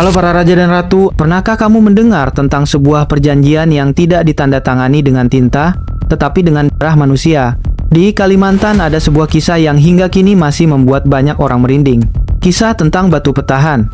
Halo para raja dan ratu, pernahkah kamu mendengar tentang sebuah perjanjian yang tidak ditandatangani dengan tinta, tetapi dengan darah manusia? Di Kalimantan ada sebuah kisah yang hingga kini masih membuat banyak orang merinding. Kisah tentang batu petahan.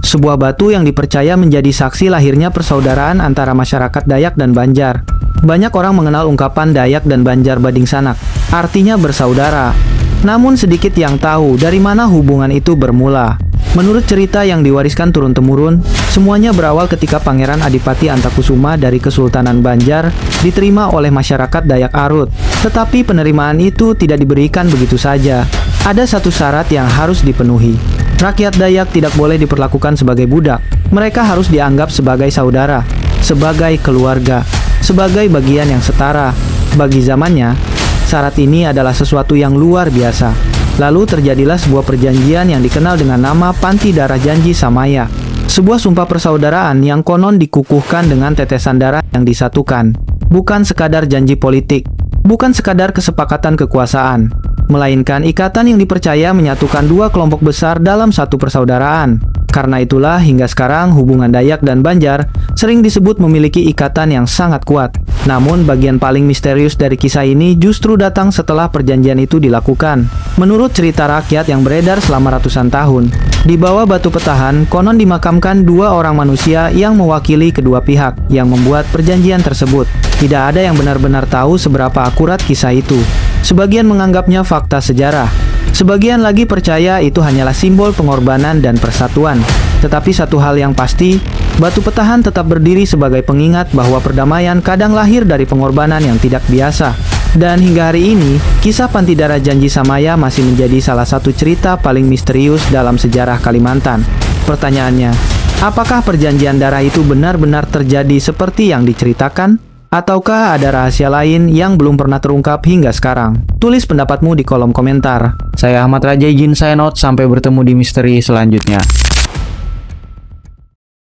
Sebuah batu yang dipercaya menjadi saksi lahirnya persaudaraan antara masyarakat Dayak dan Banjar. Banyak orang mengenal ungkapan Dayak dan Banjar Bading Sanak, artinya bersaudara. Namun sedikit yang tahu dari mana hubungan itu bermula. Menurut cerita yang diwariskan turun-temurun, semuanya berawal ketika Pangeran Adipati Antakusuma dari Kesultanan Banjar diterima oleh masyarakat Dayak Arut. Tetapi penerimaan itu tidak diberikan begitu saja. Ada satu syarat yang harus dipenuhi. Rakyat Dayak tidak boleh diperlakukan sebagai budak. Mereka harus dianggap sebagai saudara, sebagai keluarga, sebagai bagian yang setara. Bagi zamannya, syarat ini adalah sesuatu yang luar biasa. Lalu terjadilah sebuah perjanjian yang dikenal dengan nama Panti Darah Janji Samaya. Sebuah sumpah persaudaraan yang konon dikukuhkan dengan tetesan darah yang disatukan. Bukan sekadar janji politik, bukan sekadar kesepakatan kekuasaan, melainkan ikatan yang dipercaya menyatukan dua kelompok besar dalam satu persaudaraan. Karena itulah hingga sekarang hubungan Dayak dan Banjar sering disebut memiliki ikatan yang sangat kuat. Namun bagian paling misterius dari kisah ini justru datang setelah perjanjian itu dilakukan. Menurut cerita rakyat yang beredar selama ratusan tahun, di bawah batu petahan konon dimakamkan dua orang manusia yang mewakili kedua pihak yang membuat perjanjian tersebut. Tidak ada yang benar-benar tahu seberapa akurat kisah itu. Sebagian menganggapnya fakta sejarah. Sebagian lagi percaya itu hanyalah simbol pengorbanan dan persatuan. Tetapi satu hal yang pasti, batu petahan tetap berdiri sebagai pengingat bahwa perdamaian kadang lahir dari pengorbanan yang tidak biasa. Dan hingga hari ini, kisah Panti Darah Janji Samaya masih menjadi salah satu cerita paling misterius dalam sejarah Kalimantan. Pertanyaannya, apakah perjanjian darah itu benar-benar terjadi seperti yang diceritakan? Ataukah ada rahasia lain yang belum pernah terungkap hingga sekarang? Tulis pendapatmu di kolom komentar. Saya Ahmad Raja izin sign out, sampai bertemu di misteri selanjutnya.